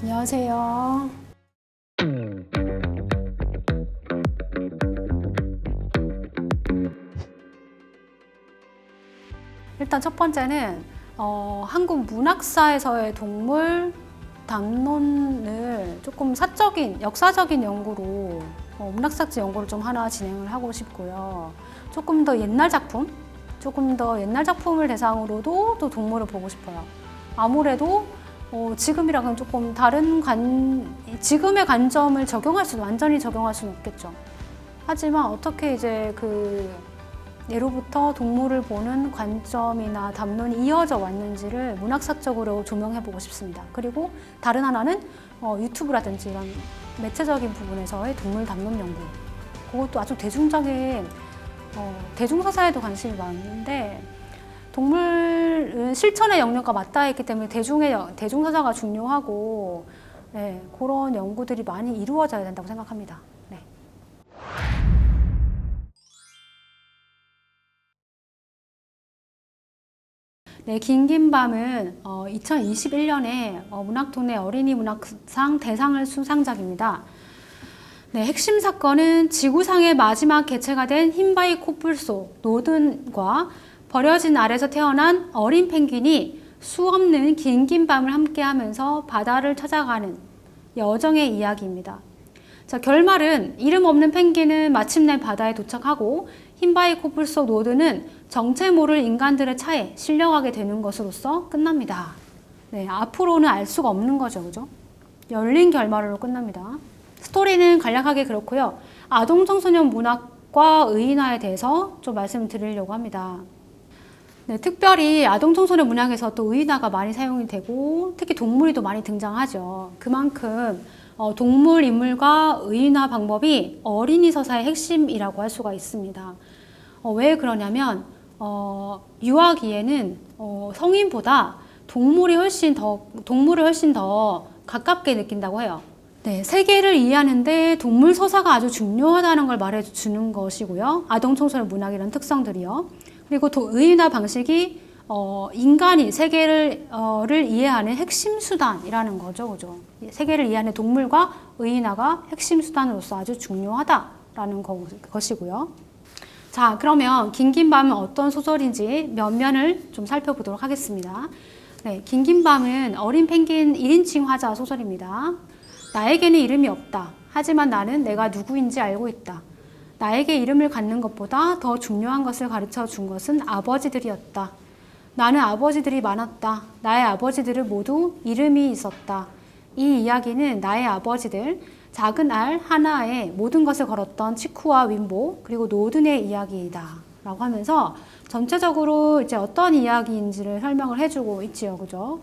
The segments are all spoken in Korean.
안녕하세요. 일단 첫 번째는 한국 문학사에서의 동물 담론을 조금 사적인, 역사적인 연구로 문학사지 연구를 좀 하나 진행을 하고 싶고요. 조금 더 옛날 작품을 대상으로도 또 동물을 보고 싶어요. 아무래도 지금이랑은 조금 다른 지금의 관점을 완전히 적용할 수는 없겠죠. 하지만 어떻게 이제 예로부터 동물을 보는 관점이나 담론이 이어져 왔는지를 문학사적으로 조명해보고 싶습니다. 그리고 다른 하나는 유튜브라든지 이런 매체적인 부분에서의 동물 담론 연구. 그것도 아주 대중적인 대중서사에도 관심이 많은데 동물은 실천의 영역과 맞닿아 있기 때문에 대중서사가 중요하고 그런 연구들이 많이 이루어져야 된다고 생각합니다. 네. 네, 긴긴밤은 2021년에 문학동네 어린이 문학상 대상을 수상작입니다. 네, 핵심 사건은 지구상의 마지막 개체가 된 흰바위 코뿔소 노든과 버려진 알에서 태어난 어린 펭귄이 수없는 긴긴 밤을 함께하면서 바다를 찾아가는 여정의 이야기입니다. 자, 결말은 이름 없는 펭귄은 마침내 바다에 도착하고 흰바위 코뿔소 노드는 정체 모를 인간들의 차에 실려가게 되는 것으로서 끝납니다. 네, 앞으로는 알 수가 없는 거죠, 그죠? 열린 결말로 끝납니다. 스토리는 간략하게 그렇고요. 아동 청소년 문학과 의인화에 대해서 좀 말씀드리려고 합니다. 네, 특별히 아동 청소년 문학에서 또 의인화가 많이 사용이 되고 특히 동물이 또 많이 등장하죠. 그만큼 동물 인물과 의인화 방법이 어린이 서사의 핵심이라고 할 수가 있습니다. 왜 그러냐면 유아기에는 성인보다 동물을 훨씬 더 가깝게 느낀다고 해요. 네, 세계를 이해하는데 동물 서사가 아주 중요하다는 걸 말해주는 것이고요. 아동 청소년 문학이라는 특성들이요. 그리고 의인화 방식이 인간이 세계를 이해하는 핵심 수단이라는 거죠, 그죠? 세계를 이해하는 동물과 의인화가 핵심 수단으로서 아주 중요하다라는 것이고요. 자, 그러면 긴긴밤은 어떤 소설인지 몇 면을 좀 살펴보도록 하겠습니다. 네, 긴긴밤은 어린 펭귄 1인칭 화자 소설입니다. 나에게는 이름이 없다. 하지만 나는 내가 누구인지 알고 있다. 나에게 이름을 갖는 것보다 더 중요한 것을 가르쳐 준 것은 아버지들이었다. 나는 아버지들이 많았다. 나의 아버지들은 모두 이름이 있었다. 이 이야기는 나의 아버지들, 작은 알 하나에 모든 것을 걸었던 치쿠와 윈보, 그리고 노든의 이야기이다. 라고 하면서 전체적으로 이제 어떤 이야기인지를 설명을 해주고 있지요. 그죠?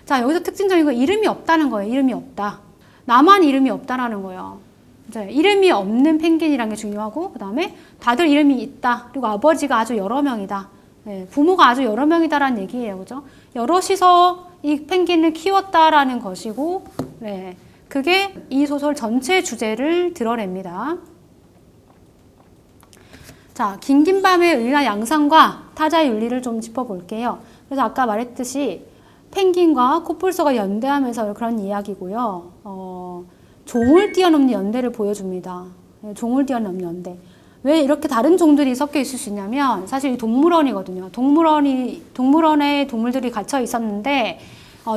자, 여기서 특징적인 건 이름이 없다는 거예요. 이름이 없다. 나만 이름이 없다라는 거예요. 이제 이름이 없는 펭귄이라는 게 중요하고, 그 다음에 다들 이름이 있다. 그리고 아버지가 아주 여러 명이다. 네, 부모가 아주 여러 명이다라는 얘기예요. 그죠? 여럿이서 이 펭귄을 키웠다라는 것이고, 네, 그게 이 소설 전체 주제를 드러냅니다. 자, 긴긴밤의 의인화 양상과 타자 윤리를 좀 짚어볼게요. 그래서 아까 말했듯이 펭귄과 코뿔소가 연대하면서 그런 이야기고요. 종을 뛰어넘는 연대를 보여줍니다. 종을 뛰어넘는 연대. 왜 이렇게 다른 종들이 섞여 있을 수 있냐면 사실 이 동물원이거든요. 동물원에 동물들이 갇혀 있었는데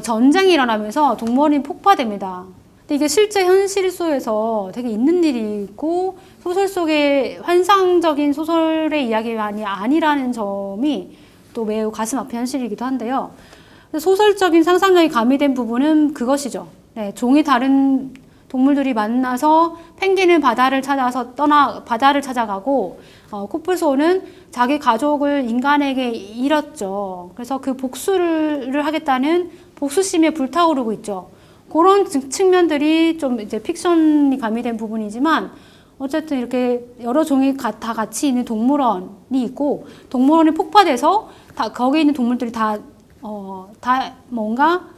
전쟁이 일어나면서 동물원이 폭파됩니다. 근데 이게 실제 현실 속에서 되게 있는 일이고 소설 속의 환상적인 소설의 이야기만이 아니라는 점이 또 매우 가슴 아픈 현실이기도 한데요. 소설적인 상상력이 가미된 부분은 그것이죠. 네, 종이 다른 동물들이 만나서 펭귄은 바다를 찾아가고 코뿔소는 자기 가족을 인간에게 잃었죠. 그래서 그 복수를 하겠다는 복수심에 불타오르고 있죠. 그런 측면들이 좀 이제 픽션이 가미된 부분이지만 어쨌든 이렇게 여러 종이 다 같이 있는 동물원이 있고 동물원이 폭파돼서 거기 있는 동물들이 다 뭔가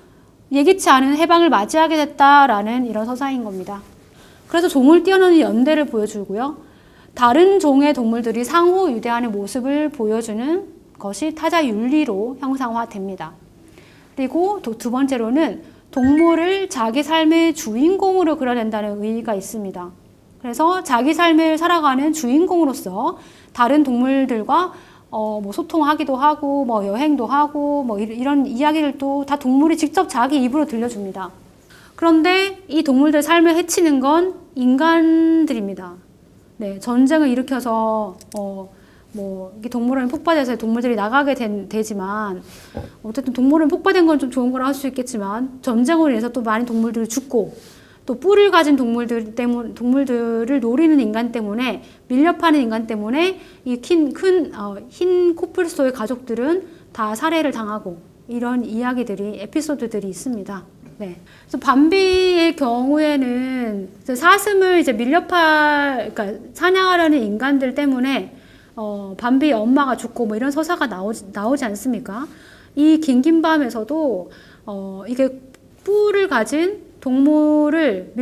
예기치 않은 해방을 맞이하게 됐다라는 이런 서사인 겁니다. 그래서 종을 뛰어넘는 연대를 보여주고요. 다른 종의 동물들이 상호 유대하는 모습을 보여주는 것이 타자 윤리로 형상화됩니다. 그리고 두 번째로는 동물을 자기 삶의 주인공으로 그려낸다는 의의가 있습니다. 그래서 자기 삶을 살아가는 주인공으로서 다른 동물들과 뭐 소통하기도 하고, 뭐 여행도 하고, 뭐 이런 이야기들도 다 동물이 직접 자기 입으로 들려줍니다. 그런데 이 동물들 삶을 해치는 건 인간들입니다. 네, 전쟁을 일으켜서 뭐 이게 동물원이 폭파돼서 동물들이 나가게 되지만 어쨌든 동물원 폭파된 건 좀 좋은 거라 할 수 있겠지만 전쟁으로 인해서 또 많은 동물들이 죽고 또 뿔을 가진 동물들을 노리는 인간 때문에 밀렵하는 인간 때문에 이 흰 코뿔소의 가족들은 다 살해를 당하고 이런 이야기들이 에피소드들이 있습니다. 네. 그래서 밤비의 경우에는 사슴을 이제 그러니까 사냥하려는 인간들 때문에 밤비의 엄마가 죽고 뭐 이런 서사가 나오지 않습니까? 이 긴긴 밤에서도 이게 뿔을 가진 동물을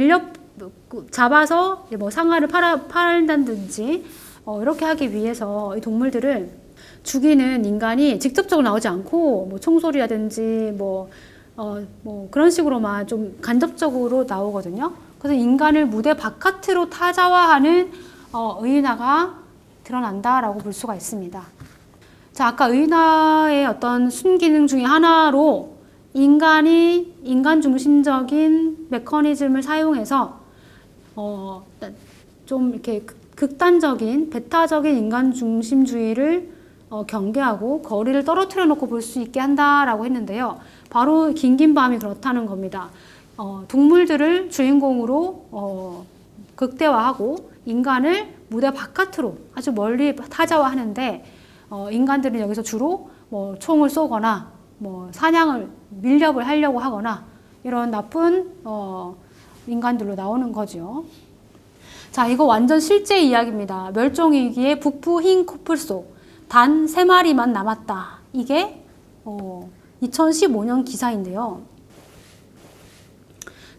잡아서 뭐 상아를 팔다든지 이렇게 하기 위해서 이 동물들을 죽이는 인간이 직접적으로 나오지 않고 뭐 총소리라든지 뭐 그런 식으로만 좀 간접적으로 나오거든요. 그래서 인간을 무대 바깥으로 타자화하는 의인화가 드러난다라고 볼 수가 있습니다. 자, 아까 의인화의 어떤 순기능 중에 하나로 인간이 인간 중심적인 메커니즘을 사용해서 좀 이렇게 극단적인 배타적인 인간 중심주의를 경계하고 거리를 떨어뜨려 놓고 볼 수 있게 한다라고 했는데요. 바로 긴긴 밤이 그렇다는 겁니다. 동물들을 주인공으로 극대화하고 인간을 무대 바깥으로 아주 멀리 타자화하는데 인간들은 여기서 주로 뭐 총을 쏘거나 뭐 밀렵을 하려고 하거나 이런 나쁜 인간들로 나오는 거죠. 자, 이거 완전 실제 이야기입니다. 멸종위기의 북부 흰 코뿔소 단 3마리만 남았다. 이게 2015년 기사인데요.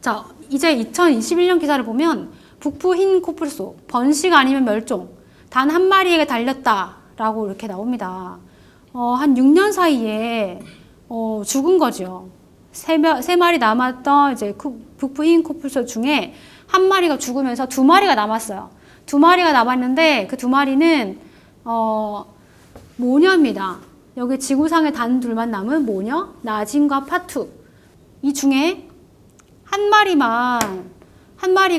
자, 이제 2021년 기사를 보면 북부 흰 코뿔소 번식 아니면 멸종 단 1마리에게 달렸다라고 이렇게 나옵니다. 한 6년 사이에 죽은 거죠. 3마리 남았던 이제 북부 흰 코뿔소 중에 1마리가 죽으면서 2마리가 남았어요. 2마리가 남았는데 그 2마리는 모녀입니다. 여기 지구상에 단 둘만 남은 모녀, 나진과 파투. 이 중에 한 마리가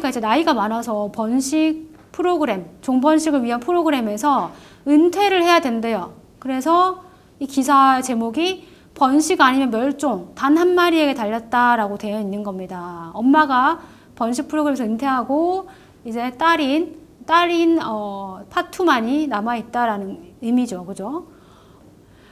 이제 나이가 많아서 번식 프로그램, 종번식을 위한 프로그램에서 은퇴를 해야 된대요. 그래서 이 기사 제목이 번식 아니면 멸종, 단 1마리에게 달렸다라고 되어 있는 겁니다. 엄마가 번식 프로그램에서 은퇴하고 이제 딸인 파투만이 남아있다라는 의미죠. 그죠?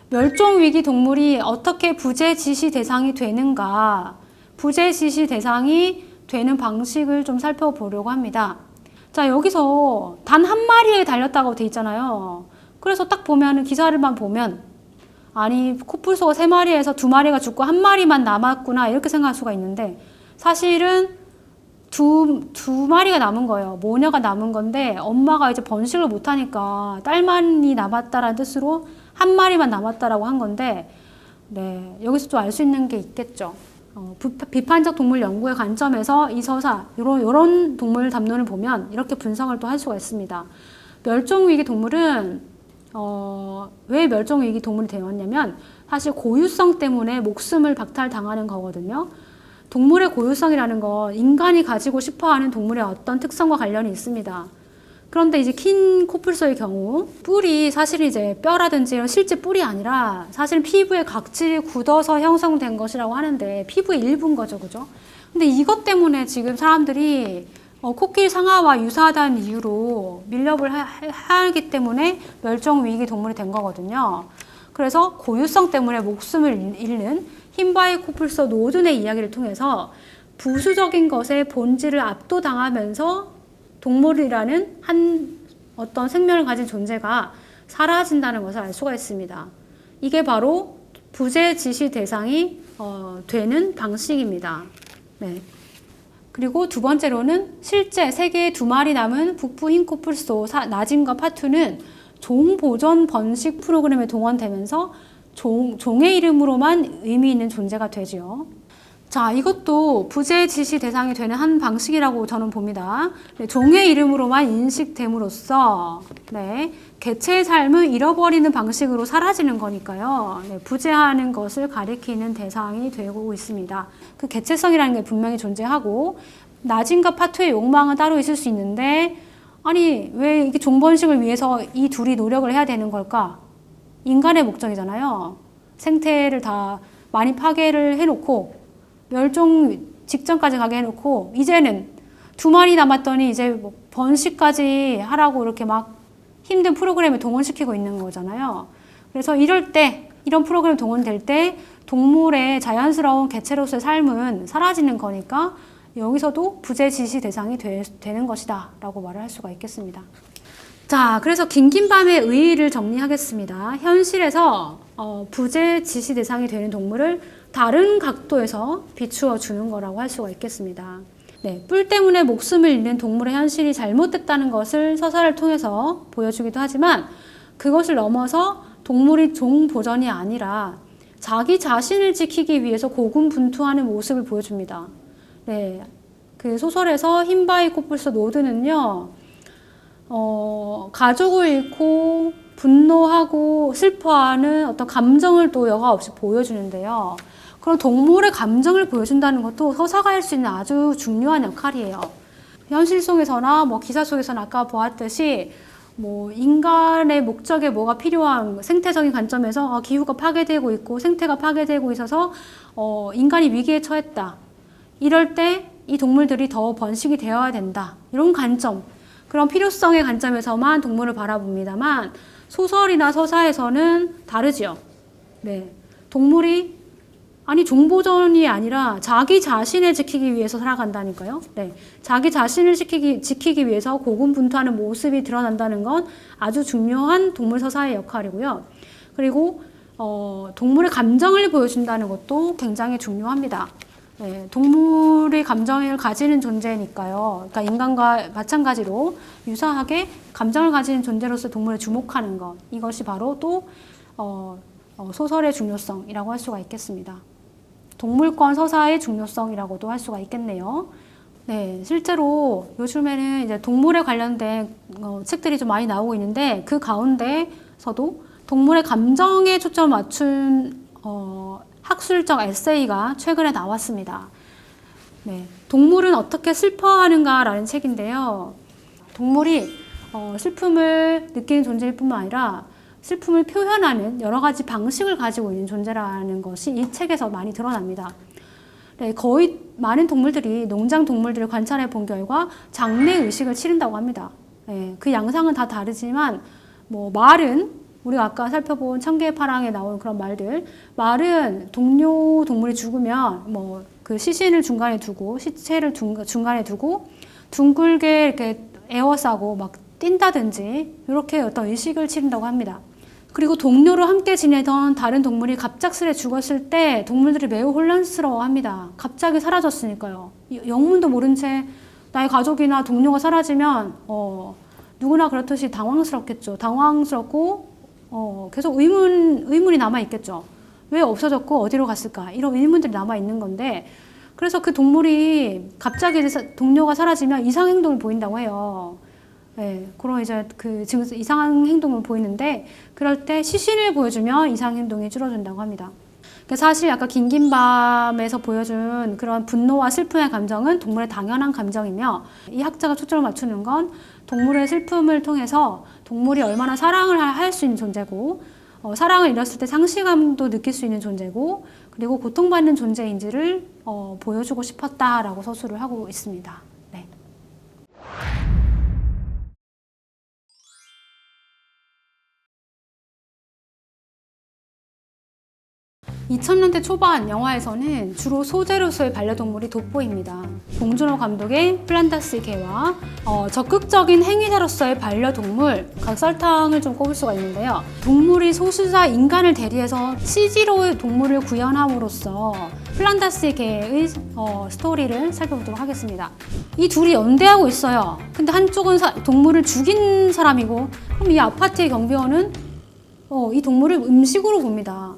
멸종위기 동물이 어떻게 부재지시 대상이 되는가, 부재지시 대상이 되는 방식을 좀 살펴보려고 합니다. 자, 여기서 단 1마리에 달렸다고 돼 있잖아요. 그래서 딱 보면 기사를만 보면 아니 코뿔소가 3마리에서 2마리가 죽고 1마리만 남았구나 이렇게 생각할 수가 있는데 사실은 두 마리가 남은 거예요. 모녀가 남은 건데 엄마가 이제 번식을 못하니까 딸만이 남았다라는 뜻으로 1마리만 남았다라고 한 건데 네, 여기서 좀 알 수 있는 게 있겠죠. 비판적 동물 연구의 관점에서 이 서사, 이런 동물 담론을 보면 이렇게 분석을 또 할 수가 있습니다. 멸종위기 동물은 왜 멸종위기 동물이 되었냐면 사실 고유성 때문에 목숨을 박탈당하는 거거든요. 동물의 고유성이라는 건 인간이 가지고 싶어하는 동물의 어떤 특성과 관련이 있습니다. 그런데 이제 흰 코뿔소의 경우 뿔이 사실 이제 뼈라든지 이런 실제 뿔이 아니라 사실 피부의 각질이 굳어서 형성된 것이라고 하는데 피부의 일부인 거죠, 그죠? 근데 이것 때문에 지금 사람들이 코끼리 상아와 유사하다는 이유로 밀렵을 하기 때문에 멸종위기 동물이 된 거거든요. 그래서 고유성 때문에 목숨을 잃는 흰바위 코뿔소 노든의 이야기를 통해서 부수적인 것의 본질을 압도당하면서 동물이라는 한 어떤 생명을 가진 존재가 사라진다는 것을 알 수가 있습니다. 이게 바로 부재지시 대상이 되는 방식입니다. 네. 그리고 두 번째로는 실제 세계에 2마리 남은 북부 흰 코뿔소 나진과 파투는 종보존 번식 프로그램에 동원되면서 종의 이름으로만 의미 있는 존재가 되지요. 자, 이것도 부재 지시 대상이 되는 한 방식이라고 저는 봅니다. 네, 종의 이름으로만 인식됨으로써 네, 개체의 삶을 잃어버리는 방식으로 사라지는 거니까요. 네, 부재하는 것을 가리키는 대상이 되고 있습니다. 그 개체성이라는 게 분명히 존재하고 나진과 파투의 욕망은 따로 있을 수 있는데 아니 왜 이게 종번식을 위해서 이 둘이 노력을 해야 되는 걸까? 인간의 목적이잖아요. 생태를 다 많이 파괴를 해놓고 멸종 직전까지 가게 해놓고 이제는 두 마리 남았더니 이제 뭐 번식까지 하라고 이렇게 막 힘든 프로그램에 동원시키고 있는 거잖아요. 그래서 이럴 때 이런 프로그램 동원될 때 동물의 자연스러운 개체로서의 삶은 사라지는 거니까 여기서도 부재 지시 대상이 되는 것이다 라고 말을 할 수가 있겠습니다. 자, 그래서 긴긴 밤의 의의를 정리하겠습니다. 현실에서 부재 지시 대상이 되는 동물을 다른 각도에서 비추어 주는 거라고 할 수가 있겠습니다. 네, 뿔 때문에 목숨을 잃는 동물의 현실이 잘못됐다는 것을 서사를 통해서 보여주기도 하지만 그것을 넘어서 동물이 종보전이 아니라 자기 자신을 지키기 위해서 고군분투하는 모습을 보여줍니다. 네, 그 소설에서 흰바위 코뿔소 노드는요, 가족을 잃고 분노하고 슬퍼하는 어떤 감정을 또 여과 없이 보여주는데요. 그런 동물의 감정을 보여준다는 것도 서사가 할 수 있는 아주 중요한 역할이에요. 현실 속에서나 뭐 기사 속에서는 아까 보았듯이 뭐 인간의 목적에 뭐가 필요한 생태적인 관점에서 기후가 파괴되고 있고 생태가 파괴되고 있어서 인간이 위기에 처했다. 이럴 때 이 동물들이 더 번식이 되어야 된다. 이런 관점, 그런 필요성의 관점에서만 동물을 바라봅니다만 소설이나 서사에서는 다르지요. 네, 동물이 종보전이 아니라 자기 자신을 지키기 위해서 살아간다니까요. 네, 자기 자신을 지키기 위해서 고군분투하는 모습이 드러난다는 건 아주 중요한 동물 서사의 역할이고요. 그리고 동물의 감정을 보여준다는 것도 굉장히 중요합니다. 네, 동물의 감정을 가지는 존재니까요. 그러니까 인간과 마찬가지로 유사하게 감정을 가지는 존재로서 동물에 주목하는 것, 이것이 바로 또 소설의 중요성이라고 할 수가 있겠습니다. 동물권 서사의 중요성이라고도 할 수가 있겠네요. 네, 실제로 요즘에는 이제 동물에 관련된 책들이 좀 많이 나오고 있는데 그 가운데서도 동물의 감정에 초점을 맞춘 학술적 에세이가 최근에 나왔습니다. 네, 동물은 어떻게 슬퍼하는가라는 책인데요. 동물이 슬픔을 느끼는 존재일 뿐만 아니라 슬픔을 표현하는 여러 가지 방식을 가지고 있는 존재라는 것이 이 책에서 많이 드러납니다. 네, 거의 많은 동물들이 농장 동물들을 관찰해 본 결과 장례 의식을 치른다고 합니다. 네, 그 양상은 다 다르지만 뭐 말은 우리가 아까 살펴본 천개의 파랑에 나온 그런 말은 동료 동물이 죽으면 뭐 그 시신을 중간에 두고 시체를 중간에 두고 둥글게 이렇게 에워싸고 막 뛴다든지 이렇게 어떤 의식을 치른다고 합니다. 그리고 동료로 함께 지내던 다른 동물이 갑작스레 죽었을 때 동물들이 매우 혼란스러워합니다. 갑자기 사라졌으니까요. 영문도 모른 채 나의 가족이나 동료가 사라지면 누구나 그렇듯이 당황스럽겠죠. 당황스럽고 계속 의문이 남아있겠죠. 왜 없어졌고 어디로 갔을까? 이런 의문들이 남아있는 건데 그래서 그 동물이 갑자기 동료가 사라지면 이상 행동을 보인다고 해요. 네, 그런 이제 그 이상한 행동을 보이는데 그럴 때 시신을 보여주면 이상 행동이 줄어든다고 합니다. 사실 아까 긴긴밤에서 보여준 그런 분노와 슬픔의 감정은 동물의 당연한 감정이며 이 학자가 초점을 맞추는 건 동물의 슬픔을 통해서 동물이 얼마나 사랑을 할 수 있는 존재고 사랑을 잃었을 때 상실감도 느낄 수 있는 존재고 그리고 고통받는 존재인지를 보여주고 싶었다라고 서술을 하고 있습니다. 네. 2000년대 초반 영화에서는 주로 소재로서의 반려동물이 돋보입니다. 봉준호 감독의 플란다스 개와 적극적인 행위자로서의 반려동물, 각설탕을 좀 꼽을 수가 있는데요. 동물이 소수자 인간을 대리해서 CG로 동물을 구현함으로써 플란다스 개의 스토리를 살펴보도록 하겠습니다. 이 둘이 연대하고 있어요. 근데 한쪽은 동물을 죽인 사람이고 그럼 이 아파트의 경비원은 이 동물을 음식으로 봅니다.